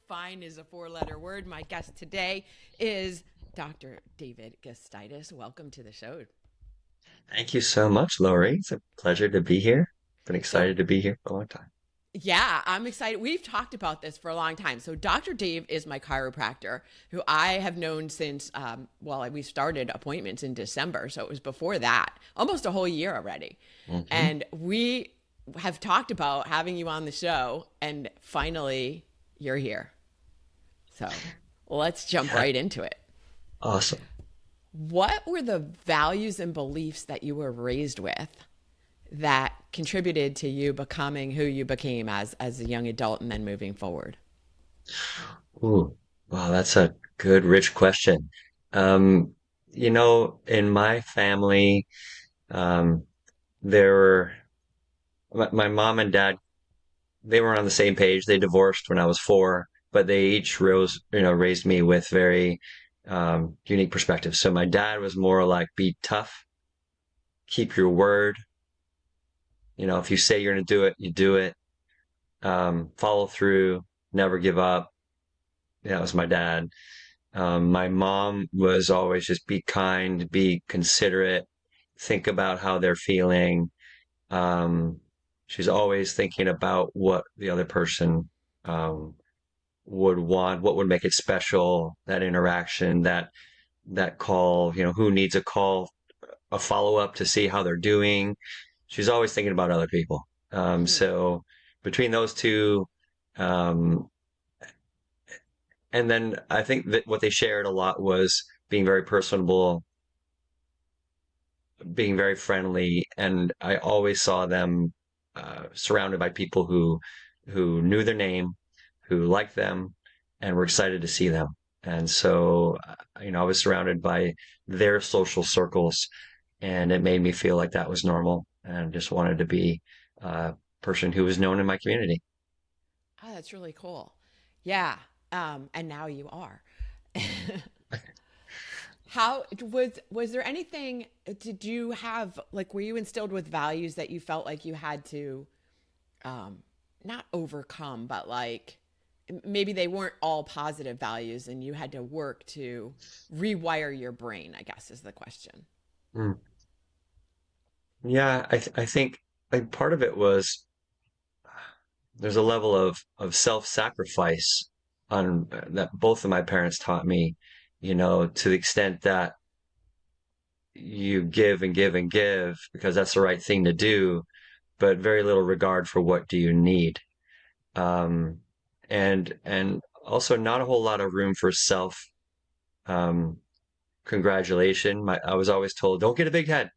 Fine is a four-letter word. My guest today is Dr. David Gustitus. Welcome to the show. Thank you so much, Lori. It's a pleasure to be here. Been So, excited to be here for a long time. yeah, I'm excited. We've talked about this for a long time. So, Dr. Dave is my chiropractor who I have known since, we started appointments in December. So, it was before that, almost a whole year already. Hmm. And we have talked about having you on the show, and finally, you're here. So, let's jump Yeah, right into it. awesome. What were the values and beliefs that you were raised with that contributed to you becoming who you became as a young adult and then moving forward? Ooh, wow, that's a good, rich question. Um, in my family, um, there were my mom and dad, they weren't on the same page. They divorced when I was four, but they each raised me with very unique perspectives. So my dad was more like be tough, keep your word. If you say you're going to do it, you do it. Follow through, never give up. Yeah, that was my dad. My mom was always just be kind, be considerate, think about how they're feeling. Um, she's always thinking about what the other person um, would want, what would make it special, that interaction, that call, who needs a call, a follow up to see how they're doing. She's always thinking about other people. Mm-hmm. So between those two, um, and then I think that what they shared a lot was being very personable, being very friendly, and I always saw them surrounded by people who knew their name, who liked them, and were excited to see them. And so, I was surrounded by their social circles, and it made me feel like that was normal, and just wanted to be a person who was known in my community. Oh, that's really cool. Yeah. And now you are. How was there anything, did you have, like, were you instilled with values that you felt like you had to um not overcome, but like maybe they weren't all positive values and you had to work to rewire your brain, I guess is the question. Mm. Yeah, I think like part of it was there's a level of self-sacrifice on that both of my parents taught me, to the extent that you give and give and give because that's the right thing to do, but very little regard for what do you need. Um, and also not a whole lot of room for self um, congratulation. I was always told, don't get a big head.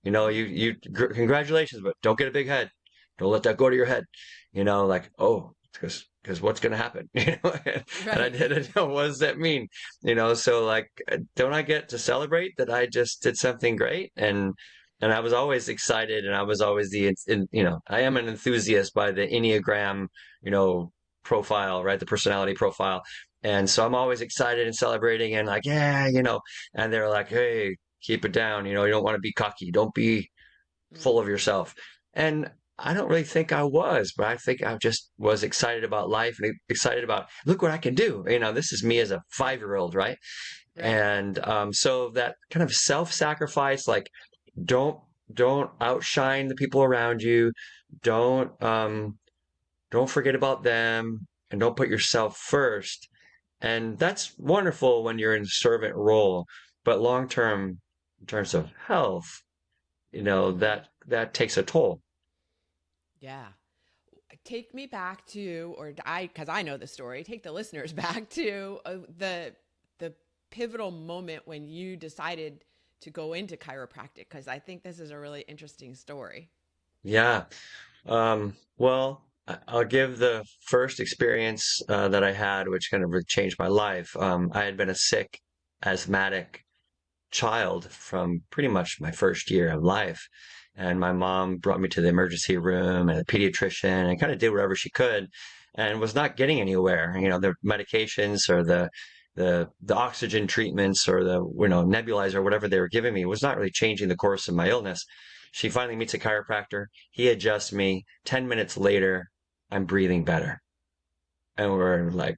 Congratulations, but don't get a big head. Don't let that go to your head. Like, oh, because what's going to happen? And I Right. didn't know what does that mean? So like, don't I get to celebrate that I just did something great? And I was always excited, and I was always I am an enthusiast by the Enneagram, you know, profile, right? The personality profile. And so I'm always excited and celebrating and like, yeah, and they're like, hey, keep it down. You don't want to be cocky. Don't be full Mm, of yourself. And I don't really think I was, but I think I just was excited about life and excited about, look what I can do. This is me as a right. 5-year-old, right? Right. And so that kind of self-sacrifice, like don't don't outshine the people around you. Don't don't forget about them, and don't put yourself first. And that's wonderful when you're in a servant role, but long term, in terms of health, Mm-hmm. that takes a toll. Yeah. Take me back to, or I, because I know the story, take the listeners back to the pivotal moment when you decided to go into chiropractic, because I think this is a really interesting story. Yeah. Well, I'll give the first experience that I had, which kind of really changed my life. I had been a sick asthmatic child from pretty much my first year of life. And my mom brought me to the emergency room and a pediatrician and kind of did whatever she could and was not getting anywhere. The medications or the oxygen treatments or the, nebulizer, whatever they were giving me was not really changing the course of my illness. She finally meets a chiropractor. He adjusts me. 10 minutes later, I'm breathing better. And we're like,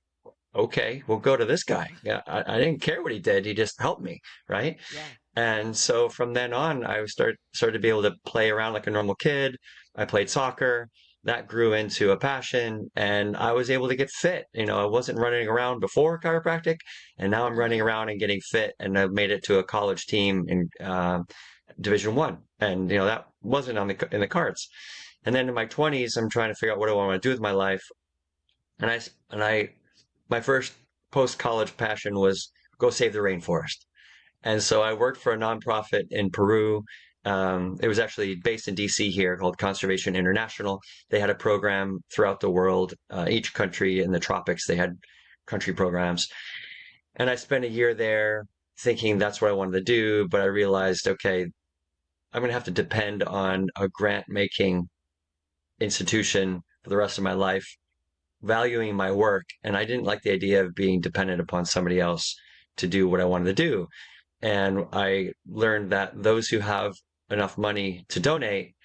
okay, we'll go to this guy. Yeah, I didn't care what he did. He just helped me, right? Yeah. And so from then on, I started to be able to play around like a normal kid. I played soccer. That grew into a passion, and I was able to get fit. I wasn't running around before chiropractic, and now I'm running Mm-hmm. around and getting fit. And I've made it to a college team in Division One, and that wasn't in the cards. And then in my 20s, I'm trying to figure out what do I want to do with my life. And I my first post college passion was go save the rainforest. And so I worked for a nonprofit in Peru. It was actually based in DC here called Conservation International. They had a program throughout the world, each country in the tropics, they had country programs. And I spent a year there thinking that's what I wanted to do. But I realized, okay, I'm going to have to depend on a grant making institution for the rest of my life, valuing my work. And I didn't like the idea of being dependent upon somebody else to do what I wanted to do. And I learned that those who have enough money to donate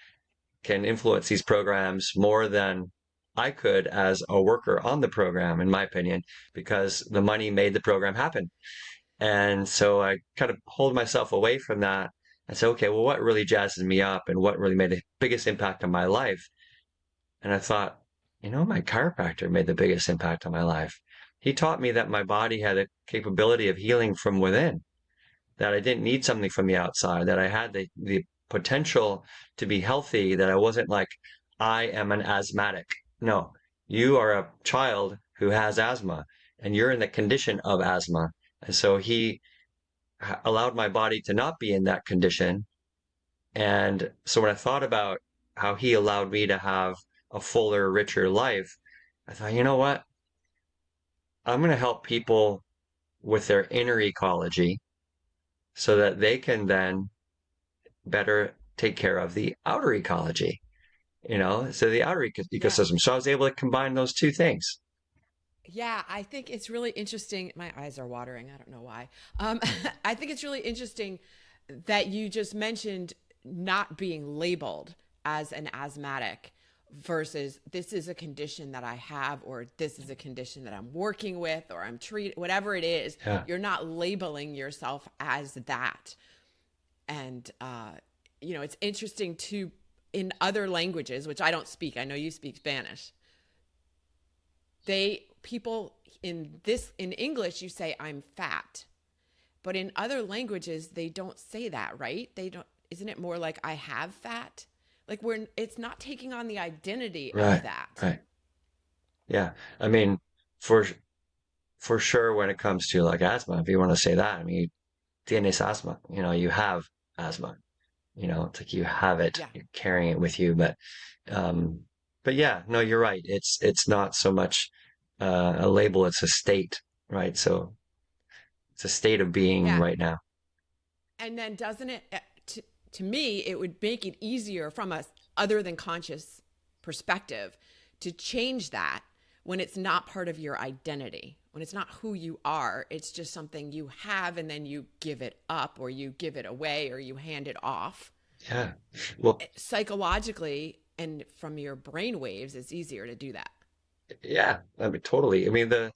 can influence these programs more than I could as a worker on the program, in my opinion, because the money made the program happen. And so I kind of pulled myself away from that and said, okay, well, what really jazzes me up and what really made the biggest impact on my life? And I thought, my chiropractor made the biggest impact on my life. He taught me that my body had a capability of healing from within, that I didn't need something from the outside, that I had the potential to be healthy, that I wasn't like, I am an asthmatic. No, you are a child who has asthma and you're in the condition of asthma. And so he allowed my body to not be in that condition. And so when I thought about how he allowed me to have a fuller, richer life, I thought, you know what? I'm going to help people with their inner ecology so that they can then better take care of the outer ecology, so the outer Yeah. ecosystem. So I was able to combine those two things. Yeah, I think it's really interesting. My eyes are watering. I don't know why. I think it's really interesting that you just mentioned not being labeled as an asthmatic versus this is a condition that I have, or this is a condition that I'm working with, or I'm treating, whatever it is. Yeah. You're not labeling yourself as that. And, it's interesting to, in other languages, which I don't speak, I know you speak Spanish, people in English you say I'm fat, but in other languages they don't say that, right? They don't. Isn't it more like I have fat? Like it's not taking on the identity of Right. that. Right. Yeah. I mean, for for sure, when it comes to like asthma, if you want to say that, I mean, tienes asthma. You have asthma. It's like you have it, Yeah. you're carrying it with you. Um, but yeah, no, you're right. It's not so much a label; it's a state, right? So it's a state of being Yeah. right now. And then doesn't it to me it would make it easier from a other than conscious perspective to change that when it's not part of your identity, when it's not who you are, it's just something you have and then you give it up or you give it away or you hand it off. Yeah. Well, Psychologically and from your brain waves, it's easier to do that. yeah, I mean, totally. I mean, the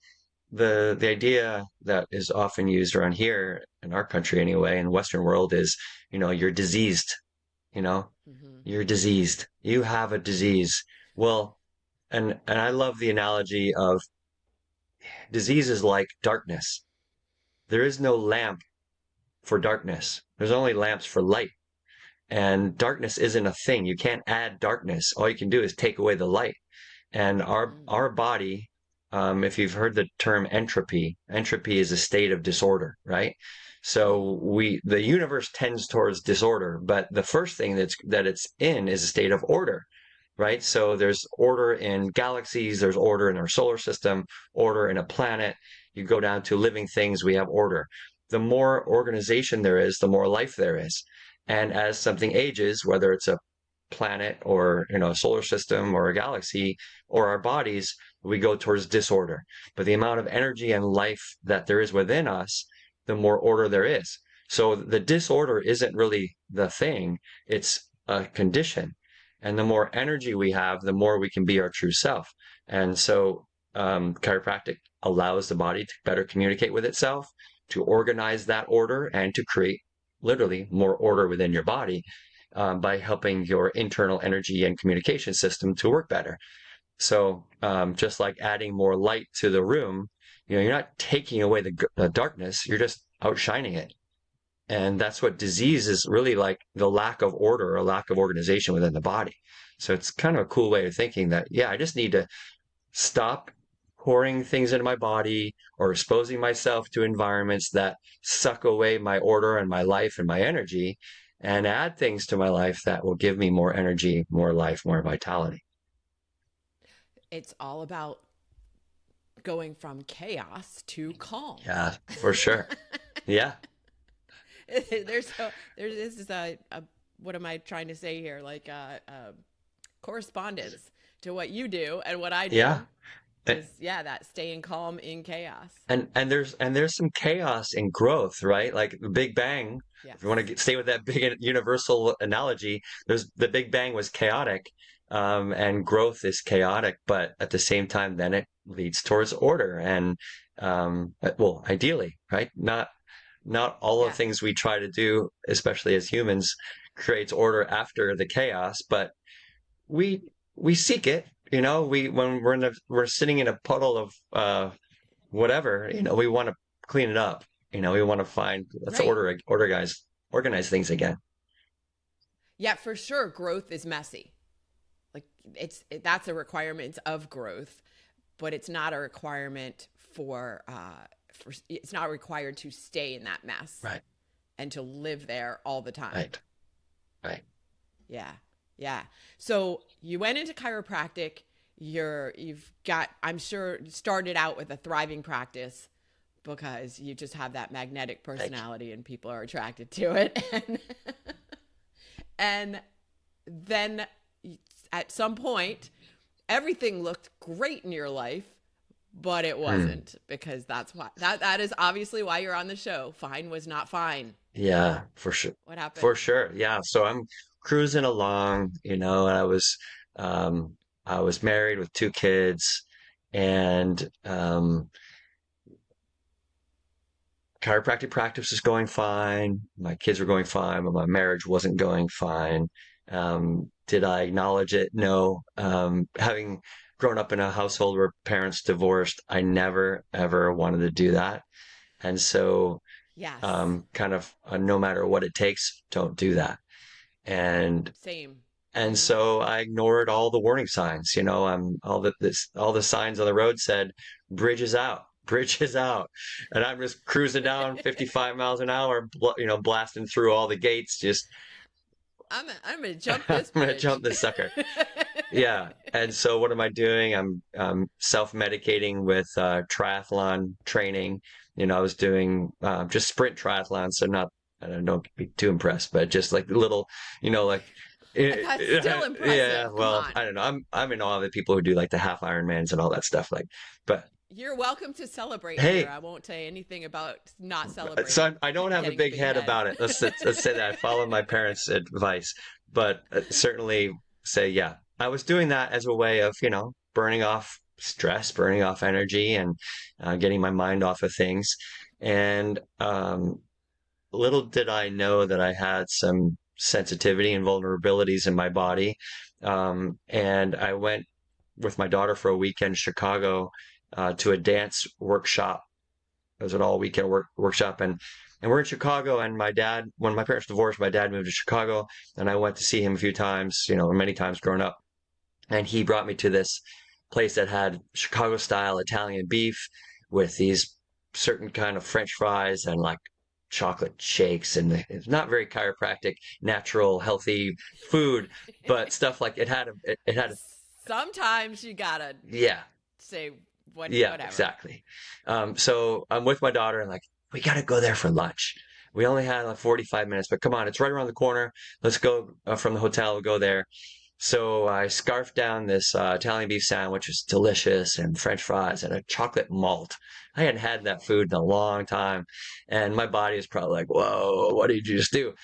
idea that is often used around here in our country anyway, in the Western world is, you're diseased, you know, Mm-hmm. you're diseased. You have a disease. Well, and I love the analogy of disease is like darkness. There is no lamp for darkness. There's only lamps for light. And darkness isn't a thing. You can't add darkness. All you can do is take away the light. And Mm. our body, if you've heard the term entropy, entropy is a state of disorder, right? Mm. So the universe tends towards disorder, but the first thing that it's in is a state of order, right? So there's order in galaxies, there's order in our solar system, order in a planet. You go down to living things, we have order. The more organization there is, the more life there is. And as something ages, whether it's a planet or a solar system or a galaxy or our bodies, we go towards disorder. But the amount of energy and life that there is within us, the more order there is. So the disorder isn't really the thing, it's a condition. And the more energy we have, the more we can be our true self. And so chiropractic allows the body to better communicate with itself, to organize that order, and to create literally more order within your body by helping your internal energy and communication system to work better. So just like adding more light to the room, you're not taking away the darkness, you're just outshining it. And that's what disease is really like, the lack of order or lack of organization within the body. So it's kind of a cool way of thinking that, yeah, I just need to stop pouring things into my body or exposing myself to environments that suck away my order and my life and my energy, and add things to my life that will give me more energy, more life, more vitality. It's all about going from chaos to calm. Yeah, for sure. Yeah. There's this is a what am I trying to say here? Like correspondence to what you do and what I do. Yeah. Is that staying calm in chaos. And there's some chaos in growth, right? Like the Big Bang. Yes. If you want to stay with that big universal analogy, there's the Big Bang was chaotic, and growth is chaotic, but at the same time, then it leads towards order and, well, ideally, right? Not all of the Yeah. things we try to do, especially as humans, creates order after the chaos, but we seek it. We when we're sitting in a puddle of whatever, we want to clean it up. We want to find, let's Right. organize things again. Yeah, for sure. Growth is messy. Like that's a requirement of growth, but it's not a requirement for it's not required to stay in that mess Right. and to live there all the time. Right. Right. Yeah. Yeah. So you went into chiropractic. You've got, I'm sure, started out with a thriving practice because you just have that magnetic personality and people are attracted to it. And then at some point, everything looked great in your life, but it wasn't because that's why that is obviously why you're on the show. Fine was not fine. Yeah, for sure. What happened? For sure. Yeah. So I'm cruising along, and um, I was married with two kids, and chiropractic practice was going fine. My kids were going fine, but my marriage wasn't going fine. Did I acknowledge it? No. Having grown up in a household where parents divorced, I never, ever wanted to do that. And so, Yes. kind of, no matter what it takes, don't do that. And Same. and so I ignored all the warning signs. All the signs on the road said, "Bridge is out, bridge is out," and I'm just cruising down 55 miles an hour, blasting through all the gates. Just I'm gonna jump I'm this gonna bridge. jump this sucker. Yeah. And so what am I doing? I'm self-medicating with triathlon training. I was doing just sprint triathlon, so not, I don't be too impressed, but just like little, like That's still yeah, impressive. Come well, on. I don't know. I'm in awe of the people who do like the half Ironmans and all that stuff. Like, but You're welcome to celebrate here. hey, I won't say anything about not so celebrating I don't have a getting a big big head head. about it. Let's say that I followed my parents' advice, but certainly say, yeah, I was doing that as a way of, burning off stress, burning off energy, and getting my mind off of things. And little did I know that I had some sensitivity and vulnerabilities in my body. And I went with my daughter for a weekend in Chicago to a dance workshop. It was an all weekend workshop, and we're in Chicago. And my dad, when my parents divorced, my dad moved to Chicago, and I went to see him a few times, many times growing up. And he brought me to this place that had Chicago style Italian beef with these certain kind of French fries and like chocolate shakes, and it's not very chiropractic, natural, healthy food, but stuff like it had Sometimes you gotta yeah, say yeah, whatever. exactly. So I'm with my daughter and like, we got to go there for lunch. We only had like 45 minutes, but come on, it's right around the corner. Let's go from the hotel. We'll go there. So I scarfed down this Italian beef sandwich, which is delicious, and French fries and a chocolate malt. I hadn't had that food in a long time, and my body is probably like, "Whoa, what did you just do?"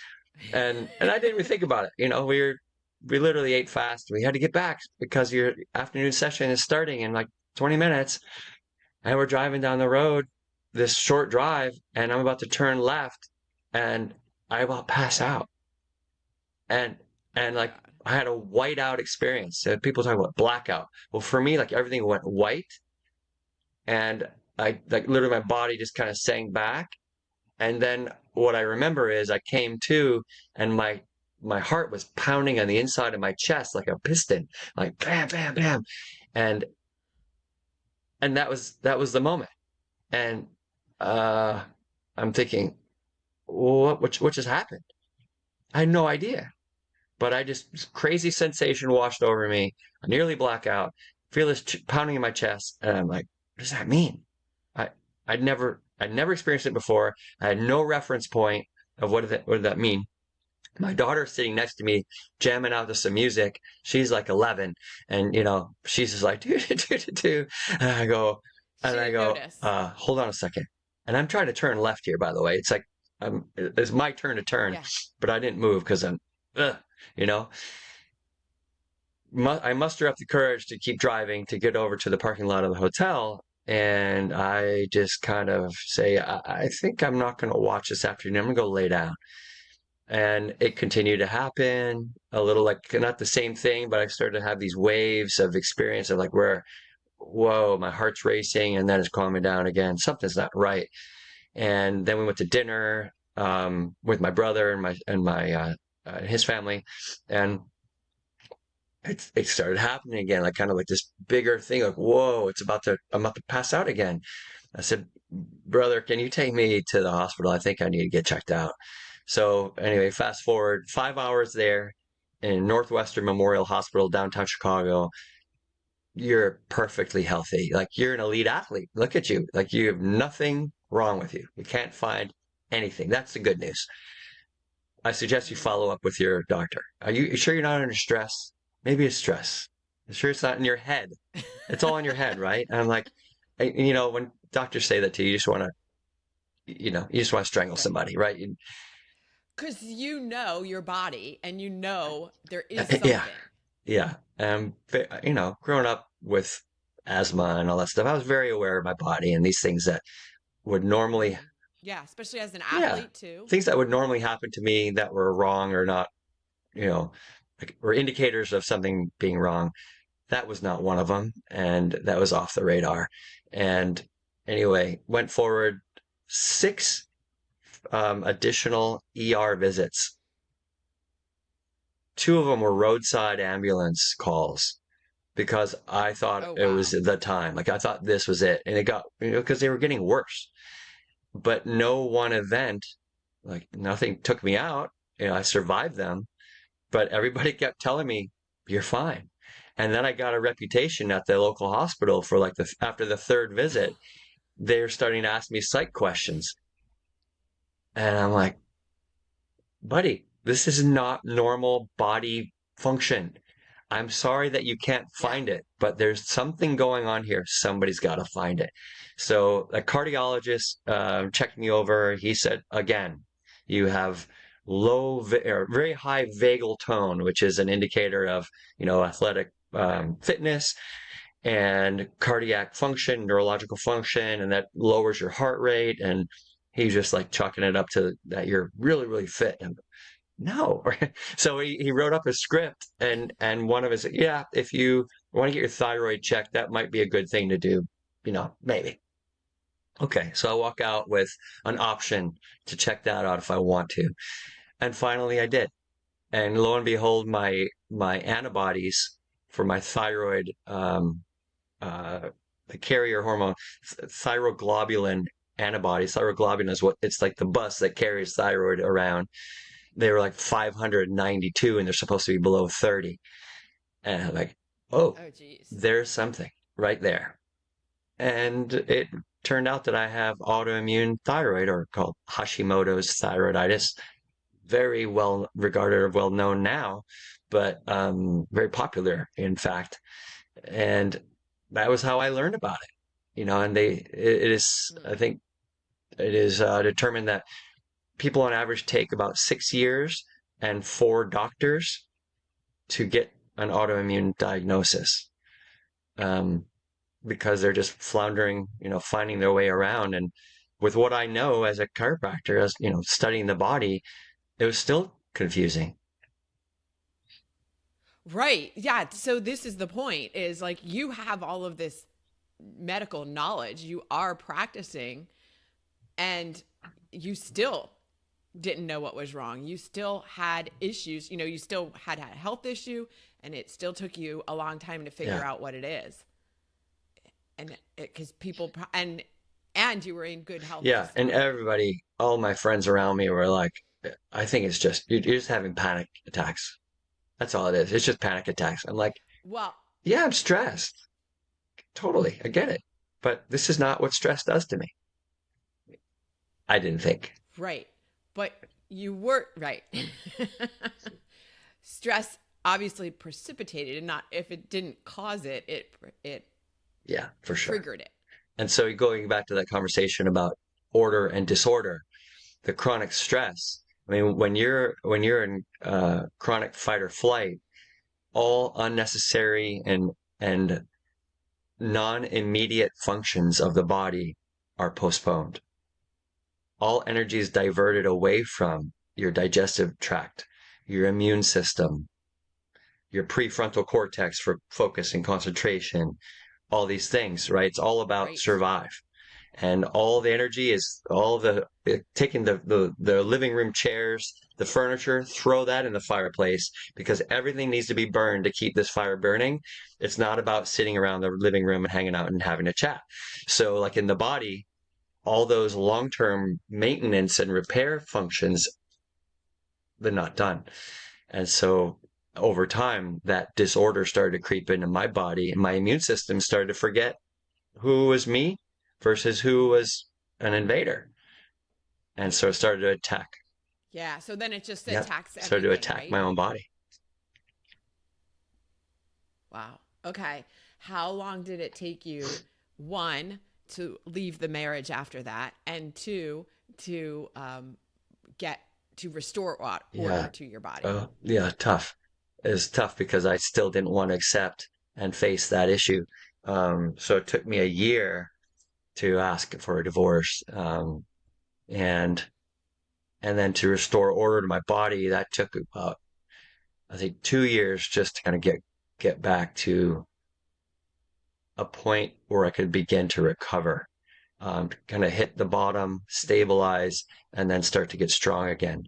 And I didn't even think about it. We literally ate fast. We had to get back because your afternoon session is starting in like 20 minutes. And we're driving down the road, this short drive, and I'm about to turn left, and I about pass out. And Oh and my like God. I had a white out experience. So people talk about blackout. Well, for me, like everything went white, and I like literally my body just kind of sank back. And then what I remember is I came to, and my heart was pounding on the inside of my chest like a piston, like bam, bam, bam, and that was the moment. And uh, I'm thinking, what just happened? I had no idea, but I just crazy sensation washed over me. I nearly black out, feel this pounding in my chest, and I'm like, what does that mean? I I'd never experienced it before. I had no reference point of what did that mean. My daughter's sitting next to me, jamming out to some music. She's like 11, and she's just like, do do do do do. And I go, and She I didn't go, notice. hold on a second. And I'm trying to turn left here, by the way. It's like it's my turn to turn, Yeah. but I didn't move because ugh, you know. I muster up the courage to keep driving to get over to the parking lot of the hotel. And I just kind of say, I think I'm not going to watch this afternoon. I'm going to go lay down. And it continued to happen a little, like not the same thing, but I started to have these waves of experience of like where, whoa, my heart's racing and then it's calming down again. Something's not right. And then we went to dinner with my brother and his family, and it started happening again, like kind of like this bigger thing, like whoa, I'm about to pass out again. I said, brother, can you take me to the hospital? I think I need to get checked out. So anyway, fast forward 5 hours there in Northwestern Memorial Hospital, downtown Chicago. You're perfectly healthy. Like you're an elite athlete. Look at you. Like you have nothing wrong with you. You can't find anything. That's the good news. I suggest you Mm. follow up with your doctor. Are you sure you're not under stress? Maybe it's stress. You sure it's not in your head? It's all in your head, right? And I'm like, when doctors say that to you, you just want to, you just want to strangle Right. somebody, right? Because you know your body and you know there is Yeah, something. yeah. Growing up with asthma and all that stuff, I was very aware of my body and these things that would normally, Yeah, especially as an yeah, athlete too. things that would normally happen to me that were wrong or not, you know, like, were indicators of something being wrong. That was not one of them, and that was off the radar. And anyway, went forward 6 additional ER visits. 2 of them were roadside ambulance calls because I thought Oh it was wow. the time. Like I thought this was it, and it got because they were getting worse. But no one event, like nothing took me out. I survived them, but everybody kept telling me you're fine. And then I got a reputation at the local hospital for like after the third visit, they're starting to ask me psych questions. And I'm like, buddy, this is not normal body function. I'm sorry that you can't Yeah. find it, but there's something going on here. Somebody's got to find it. So a cardiologist checked me over. He said, again, you have or very high vagal tone, which is an indicator of, athletic fitness and cardiac function, neurological function, and that lowers your heart rate. And he's just like chalking it up to that you're really, really fit. And no. So he wrote up a script, and one of his, yeah, if you want to get your thyroid checked, that might be a good thing to do, maybe. Okay, so I walk out with an option to check that out if I want to. And finally I did. And lo and behold, my antibodies for my thyroid, uh, the carrier hormone, thyroglobulin antibodies. Thyroglobulin is what it's like the bus that carries thyroid around. They were like 592 and they're supposed to be below 30. And I'm like, oh, Oh geez. there's something right there. And it turned out that I have autoimmune thyroid, or called Hashimoto's thyroiditis. Very well regarded or well known now, but very popular, in fact. And that was how I learned about it. And it is, I Hmm. think it is determined that people on average take about 6 years and 4 doctors to get an autoimmune diagnosis. Um, because they're just floundering, finding their way around. And with what I know as a chiropractor, as studying the body, it was still confusing. Right. Yeah. So this is the point, is like you have all of this medical knowledge, you are practicing, and you still didn't know what was wrong. You still had issues, you still had a health issue, and it still took you a long time to figure Yeah. out what it is. And because people, and you were in good health to Yeah. And start with. everybody, all my friends around me were like, I think it's just, you're just having panic attacks. That's all it is. It's just panic attacks. I'm like, Well, yeah, I'm stressed. Totally. I get it. But this is not what stress does to me. I didn't think. right. But you were right. Stress obviously precipitated, and not, if it didn't cause it, it Yeah, for sure. triggered it. And so going back to that conversation about order and disorder, the chronic stress. I mean, when you're in chronic fight or flight, all unnecessary and non-immediate functions of the body are postponed. All energy is diverted away from your digestive tract, your immune system, your prefrontal cortex for focus and concentration, all these things, right? It's all about Right. survive. And all the energy is all taking the living room chairs, the furniture, throw that in the fireplace because everything needs to be burned to keep this fire burning. It's not about sitting around the living room and hanging out and having a chat. So like in the body, all those long-term maintenance and repair functions, they're not done. And so over time, that disorder started to creep into my body, and my immune system started to forget who was me versus who was an invader. And so it started to attack. Yeah. So then it just Yep. attacks Started to everything, attack right? my own body. Wow. Okay. How long did it take you, one, to leave the marriage after that, and two, to get to restore order Yeah. to your body? Yeah. Tough. It was tough because I still didn't want to accept and face that issue. So it took me a year to ask for a divorce. And and then to restore order to my body, that took about, I think, 2 years just to kind of get back to a point where I could begin to recover, kind of hit the bottom, Mm-hmm. stabilize, and then start to get strong again.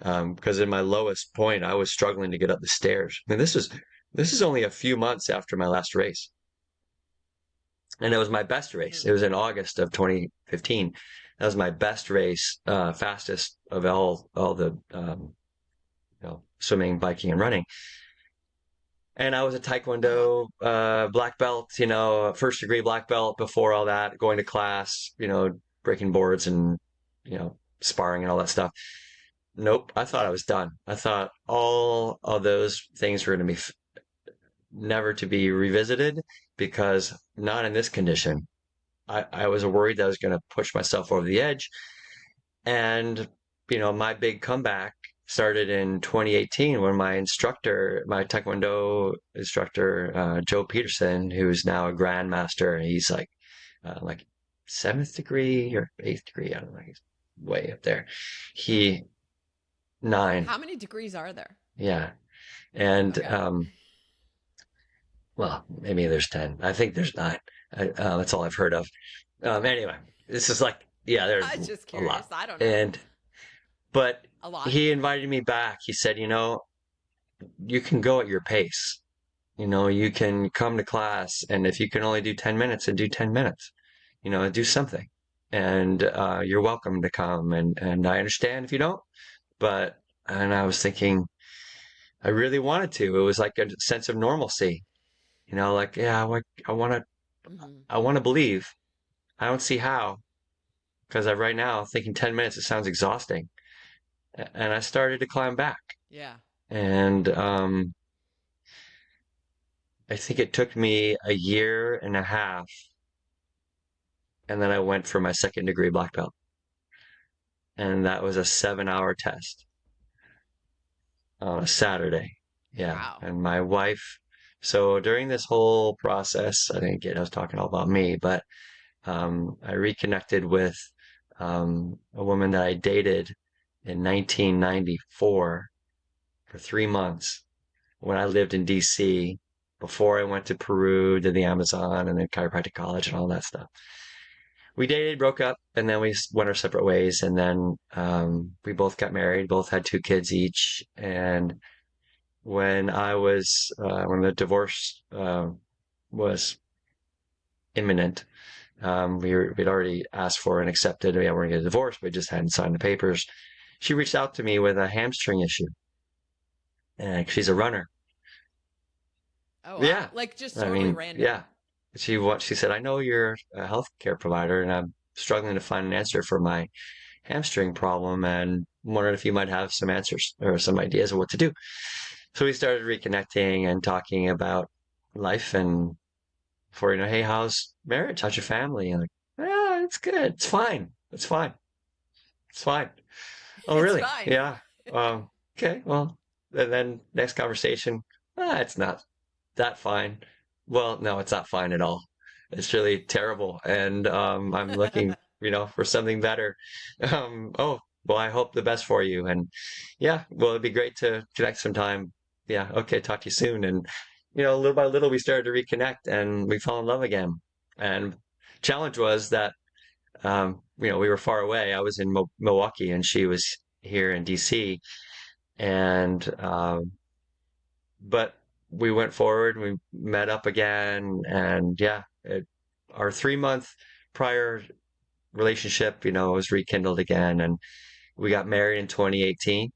Because in my lowest point, I was struggling to get up the stairs. I mean, this is only a few months after my last race, and it was my best race. Mm-hmm. It was in August of 2015. That was my best race, fastest of all the swimming, biking, and running. And I was a Uh huh. Taekwondo black belt, first degree black belt before all that, going to class, breaking boards and, sparring and all that stuff. Nope, I thought I Yeah. was done. I thought all of those things were going to be never to be revisited because not in this condition. I was worried that I was going to push myself over Right. the edge. And, my big comeback started in 2018 when my Taekwondo instructor, Joe Peterson, who's now a grandmaster, and he's like seventh degree or eighth degree. I don't know. He's way up there. He nine. How many degrees are there? Yeah. And, Okay. well, maybe there's 10. I think there's nine. That's all I've heard of. Anyway, this is like, yeah, there's I was just a lot. curious. I don't know. And But A lot. he invited me back. He said, you can go at your pace. You can come to class, and if you can only do 10 minutes, and do 10 minutes, do something. And you're welcome to come. And I understand if you don't. And I was thinking, I really wanted to. It was like a sense of normalcy, like, yeah, I want to, Mm-hmm. I want to believe. I don't see how, because right now, thinking 10 minutes, it sounds exhausting. And I started to climb back. Yeah. And I think it took me a year and a half, and then I went for my second degree black belt. And that was a 7-hour test on a Saturday. Yeah. Wow. And my wife So during this whole process, I think I was talking all about me, but I reconnected with a woman that I dated in 1994 for 3 months when I lived in DC before I went to Peru, did the Amazon, and then chiropractic college and all that stuff. We dated, broke up, and then we went our separate ways. And then we both got married, both had 2 kids each. And when the divorce was imminent, we'd already asked for and accepted. We weren't going to get a divorce, but just hadn't signed the papers. She reached out to me with a hamstring issue, and she's a runner. Oh wow. Yeah, Like just I totally mean, yeah. random. She said, I know you're a healthcare provider, and I'm struggling to find an answer for my hamstring problem, and wondered if you might have some answers or some ideas of what to do. So we started reconnecting and talking about life and for, hey, how's marriage? How's your family? And like, yeah, it's good. It's fine. It's fine. It's fine. Oh, It's really? fine. Yeah. Okay. Well, and then next conversation, it's not that fine. Well, no, it's not fine at all. It's really terrible. And I'm looking, for something better. Oh, well, I hope the best for you. And yeah, well, it'd be great to connect sometime. Yeah. Okay. Talk to you soon. And, little by little, we started to reconnect and we fell in love again. And challenge was that, we were far away. I was in Milwaukee and she was here in DC. And, but we went forward, we met up again, and yeah, our 3 month prior relationship, was rekindled again, and we got married in 2018,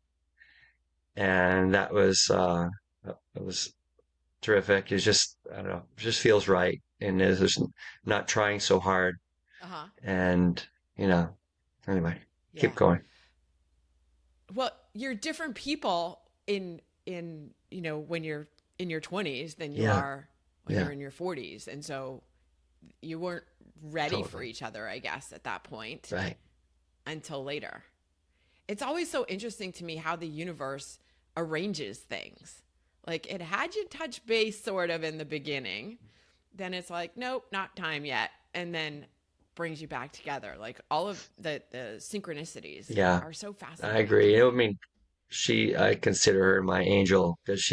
and it was terrific. It's just, I don't know, it just feels right, and there's not trying so hard, Uh-huh. and you know, anyway, keep Yeah. going. Well, you're different people in when you're in your 20s than you Yeah, are when yeah, you're in your 40s. And so you weren't ready for totally, each other, I guess, at that point right. until later. It's always so interesting to me how the universe arranges things. Like it had you touch base sort of in the beginning, then it's like, nope, not time yet. And then brings you back together. Like all of the synchronicities Yeah, are so I fascinating to agree. I me. mean, I consider her my angel because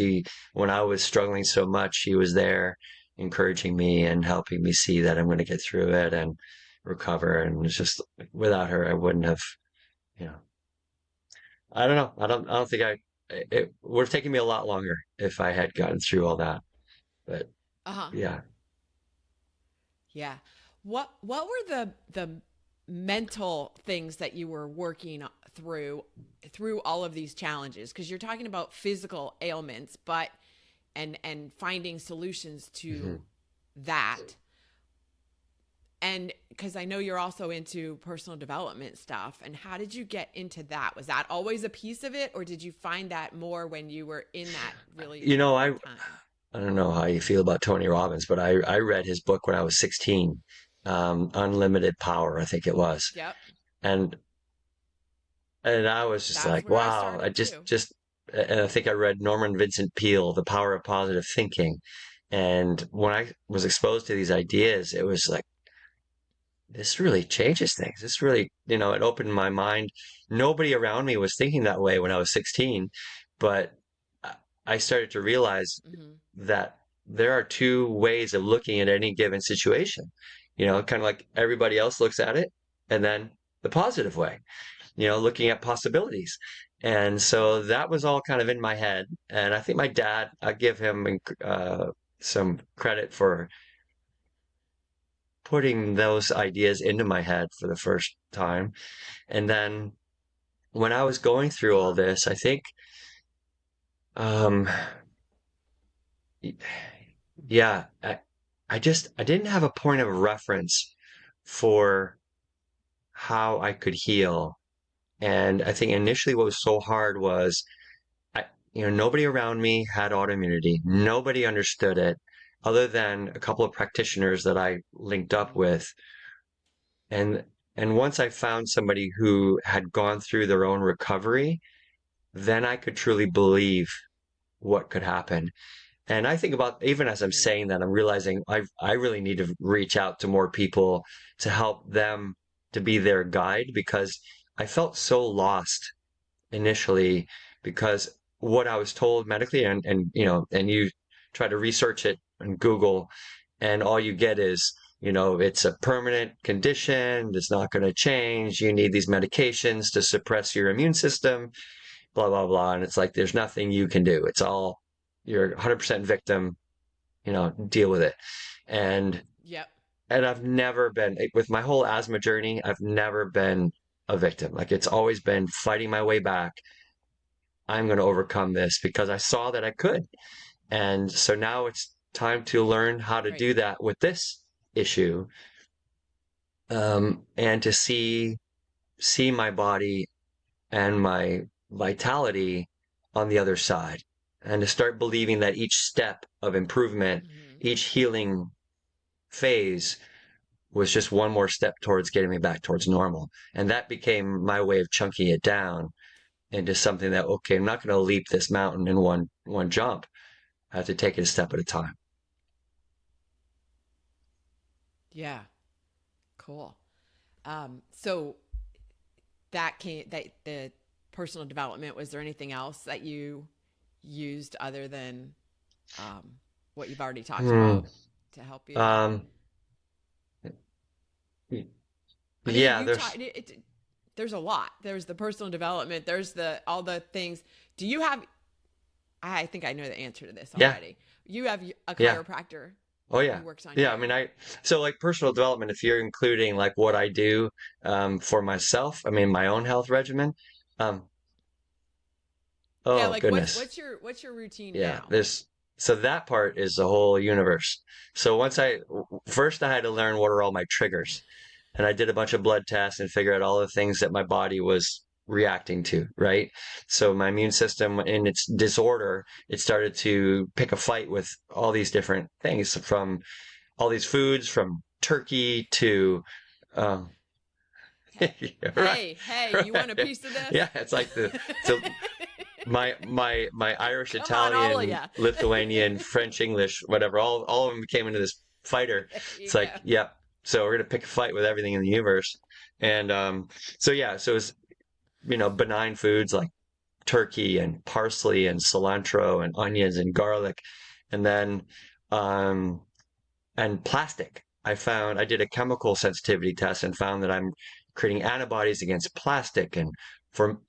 when I was struggling so much, she was there encouraging me and helping me see that I'm going to get through it and recover. And it's just without her, I wouldn't have, you know, I don't know. I don't think it would have taken me a lot longer if I had gotten through all that. But Uh-huh. yeah. Yeah. What were the mental things that you were working through all of these challenges? Because you're talking about physical ailments, but and finding solutions hmm to that. And because I know you're also into personal development stuff, and how did you get into that? Was that always a piece of it, or did you find that more when you were in that really You know, traumatic time? I don't know how you feel about Tony Robbins, but I read his book when I was 16, Unlimited Power, I think it was. Yep, And and I was just that's like, where I wow, I started too. and I think I read Norman Vincent Peale, The Power of Positive Thinking. And when I was exposed to these ideas, it was like, this really changes things. This really, it opened my mind. Nobody around me was thinking that way when I was 16, but I started to realize Hmm. that there are 2 ways of looking at any given situation. Kind of like everybody else looks at it, and then the positive way, looking at possibilities. And so Uh-huh. that was all kind of in my head. And I think my dad, I give him some credit for putting those ideas into my head for the first time. And then when I was going through all Uh-huh. this, I think, um, yeah, I didn't have a point of reference for how I could heal. And I think initially what was so hard was I, nobody around me had autoimmunity. Nobody understood it other than a couple of practitioners that I linked up Mm. with. And, and once I found somebody who had gone through their own recovery, then I could truly believe what could happen. And I think about, even as I'm Mm, saying that, I'm realizing I really need to reach out to more people to help them, to be their guide, because I felt so lost initially, because what I was told medically, and and you try to research it on Google, and all you get is, it's a permanent condition, it's not going to change, you need these medications to suppress your immune system, blah blah blah. And it's like there's nothing you can do. It's all, you're 100% victim, deal with it. And yep. I've never been, with my whole asthma journey, I've never been a victim. Like, it's always been fighting my way back. I'm going to overcome this because I saw that I could. And so now it's time to learn how to Right. do that with this issue, and to see my body and my vitality on the other side, and to start believing that each step of improvement, Hmm. each healing phase, was just one more step towards getting me back towards normal. And that became my way of chunking it down into something that, okay, I'm not going to leap this mountain in one jump. I have to take it a step at a time. Yeah. Cool. So that came that the personal development. Was there anything else that you used other than um, what you've already talked Hmm. about to help you? Um, I mean, yeah, you taught there's, there's a lot. There's the personal development. There's the all the things. Do you have? I think I know the answer to this yeah, already. You have a yeah. chiropractor Oh who yeah. works on Yeah. I you. mean, so like personal development, if you're including like what I do, for myself, I mean, my own health regimen. Um, Yeah, oh like goodness. what's your routine Yeah. now? So that part is the whole universe. So first I had to learn what are all my triggers. And I did a bunch of blood tests and figured out all the things that my body was reacting to, right? So my immune system, in its disorder, it started to pick a fight with all these different things, from all these foods, from turkey to, um, right, Hey, you want a right, piece of this? yeah. It's like so my Irish, Come on, all of Italian, ya. Lithuanian, French, English, whatever, all of them came into this fighter. There It's you go. like, yeah. So we're gonna pick a fight with everything in the universe, and so yeah, so it's, benign foods like turkey and parsley and cilantro and onions and garlic, and then um, and plastic. I did a chemical sensitivity test and found that I'm creating antibodies against plastic and for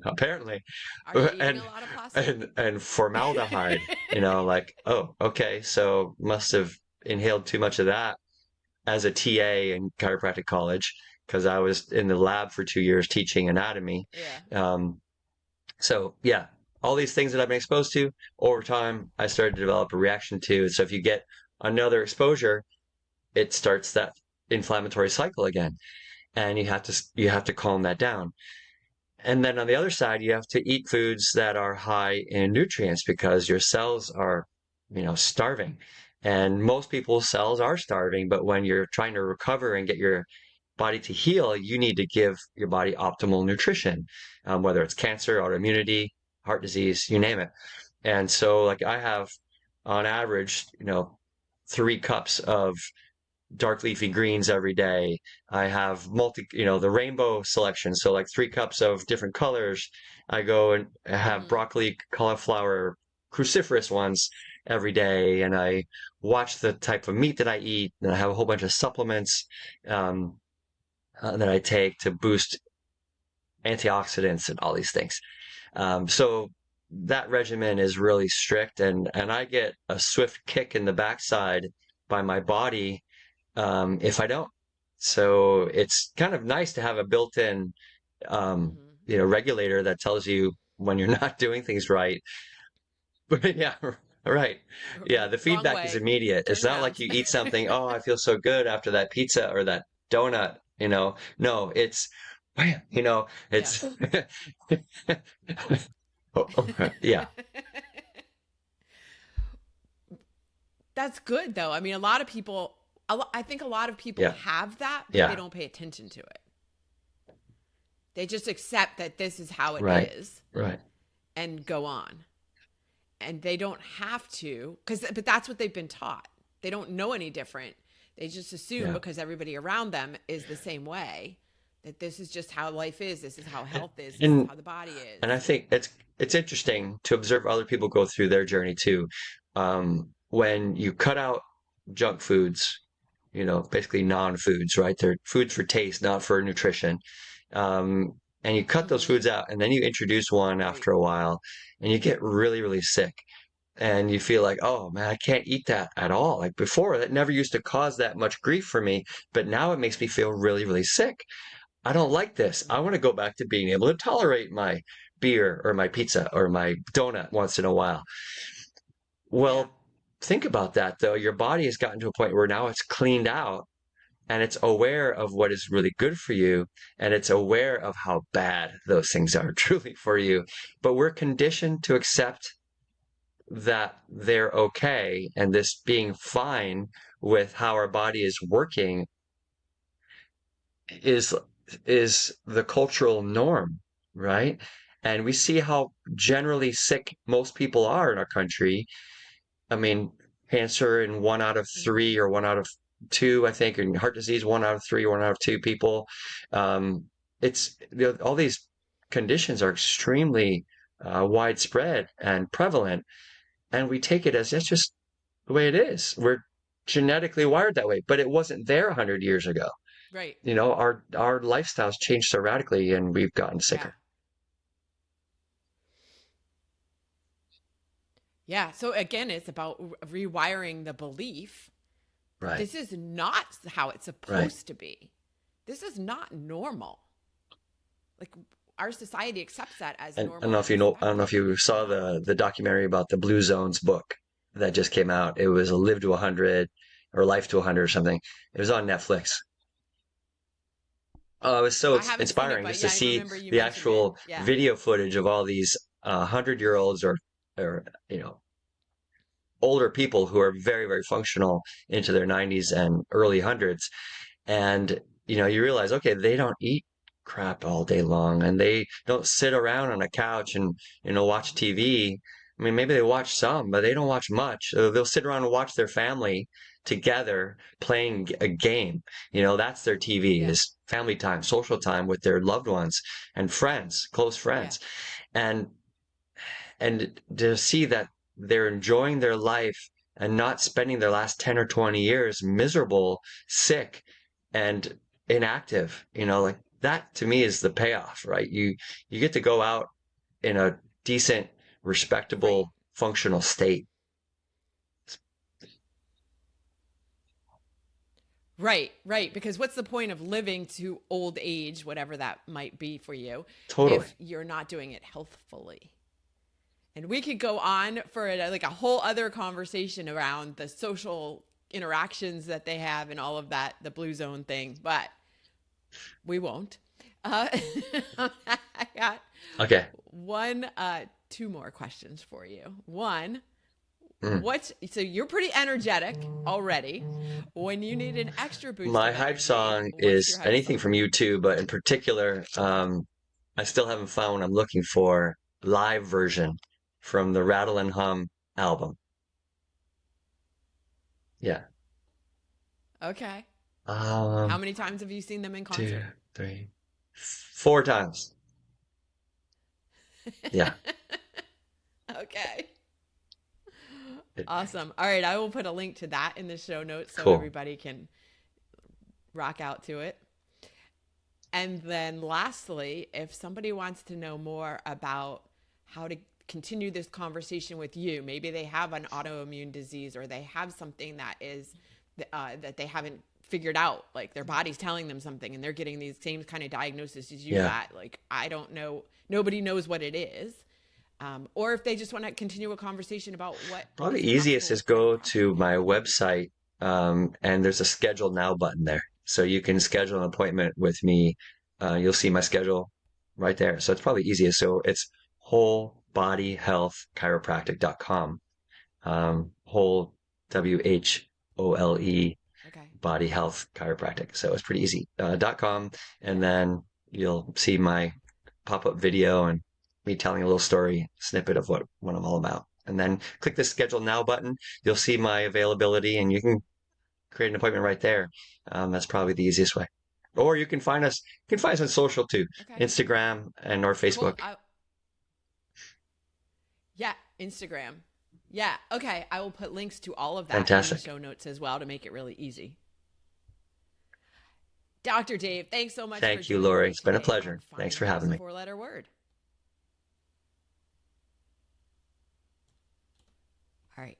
apparently, Are you eating and a lot of plastic? formaldehyde. Like, oh, okay, so must have inhaled too much of that as a TA in chiropractic college, because I was in the lab for 2 years teaching anatomy. Yeah. Um, so yeah, all these things that I've been exposed to over time, I started to develop a reaction to. So if you get another exposure, it starts that inflammatory cycle again, and you have to calm that down. And then on the other side, you have to eat foods that are high in nutrients, because your cells are, starving. And most people's cells are starving, but when you're trying to recover and get your body to heal, you need to give your body optimal nutrition, whether it's cancer, autoimmunity, heart disease, you name it. And so, like, I have, on average, 3 cups of dark leafy greens every day. I have the rainbow selection. So like 3 cups of different colors. I go and have Mm. broccoli, cauliflower, cruciferous ones every day. And I watch the type of meat that I eat. And I have a whole bunch of supplements, um, that I take to boost antioxidants and all these things. So that regimen is really strict, and I get a swift kick in the backside by my body, if I don't. So it's kind of nice to have a built-in, Hmm. regulator that tells you when you're not doing things right. But yeah, right. Yeah, the Wrong feedback is way. immediate. Turn It's not like around. you eat something, oh, I feel so good after that pizza or that donut, No, it's wham, Yeah. it's oh, yeah, That's good though. I mean, a lot of people. I think a lot of people yeah, have that, but they yeah, don't pay attention to it. They just accept that this is how it right, is right. and go on. and they don't have to, but that's what they've been taught. They don't know any different. They just assume Yeah. because everybody around them is the same way that this is just how life is. This is how health is. This is And how the body is. and I think it's interesting to observe other people go through their journey too. When you cut out junk foods, basically non-foods, right? They're foods for taste, not for nutrition. And you cut those Mm-hmm. foods out, and then you introduce one Right. after a while, and you get really, really sick. And you feel like, oh man, I can't eat that at all. Like before, that never used to cause that much grief for me, but now it makes me feel really, really sick. I don't like this. I want to go back to being able to tolerate my beer or my pizza or my donut once in a while. Yeah. Well, think about that though. Your body has gotten to a point where now it's cleaned out and it's aware of what is really good for you and it's aware of how bad those things are truly for you. But we're conditioned to accept that they're okay and this being fine with how our body is working is is the cultural norm, right? And we see how generally sick most people are in our country. I mean, cancer in 1 out of 3 Mm-hmm. or 1 out of 2, I think, and heart disease 1 out of 3, 1 out of 2 people. Um, all these conditions are extremely widespread and prevalent, and we take it as it's just the way it is. We're genetically wired that way, but it wasn't there 100 years ago. Right. Our lifestyles changed so radically and we've gotten Yeah. sicker. Yeah. So again, it's about rewiring the belief that Right. this is not how it's Right. supposed to be. This is not normal. Like our society accepts that as And normal and I don't know if expected, and you it's saw not. the documentary about the Blue Zones book that just came out. It was a Live to 100 or Life to 100 or something. It was on Netflix. It was so I haven't seen it, inspiring but just to yeah, I see remember you the mentioned it. actual Yeah. video footage of all these 100-year-olds or older people who are very, very functional into their 90s and early hundreds. And, you realize, okay, they don't eat crap all day long and they don't sit around on a couch and, watch TV. I mean, maybe they watch some, but they don't watch much. So they'll sit around and watch their family together playing a game. That's their TV Yeah. is family time, social time with their loved ones and friends, close Yeah. friends. And to see that they're enjoying their life and not spending their last 10 or 20 years miserable, sick, and inactive, like that to me is the payoff, right? You get to go out in a decent, Right. respectable, functional state. Right, right. Because what's the point of living to old age, whatever that might be for you, Totally. if you're not doing it healthfully? And we could go on for like a whole other conversation around the social interactions that they have and all of that, the blue zone thing, but we won't. Uh, I got Okay. two more questions for you. One, Mm. so you're pretty energetic already. When you need an extra boost My of hype energy, song what's your is hype anything song? from U2, but in particular, I still haven't found what I'm looking for. Live version from the Rattle and Hum album. Yeah. Okay. How Um, many times have you seen them in two, concert? 4 times. Yeah. Okay. It, Awesome. All right, I will put a link to that in the show notes so cool. everybody can rock out to it. And then lastly, if somebody wants to know more about how to continue this conversation with you, maybe they have an autoimmune disease or they have something that is that they haven't figured out, like their body's telling them something and they're getting these same kind of diagnoses as you Yeah. got. Like, I don't know, nobody knows what it is. Or if they just want to continue a conversation about what Probably is easiest possible is with go chiropractic to and my how they. website, and there's a schedule now button there. So you can schedule an appointment with me. You'll see my schedule right there. So it's probably easiest. So it's wholebodyhealthchiropractic.com. Whole, WHOLE, Okay. body health chiropractic. So it's pretty easy. .com. And Yeah. then you'll see my pop-up video and me telling a little story snippet of what I'm all about. and then click the schedule now button. You'll see my availability and you can create an appointment right there. That's probably the easiest way. Or you can find us on social too, Okay. Instagram and or Cool. Facebook. Yeah, Instagram. Yeah. Okay. I will put links to all of that in the Fantastic. show notes as well to make it really easy. Dr. Dave, thanks so much for Thank you, joining Lori. me It's been a today on pleasure. Thanks Finding for Those having me. Four-Letter Word. All right.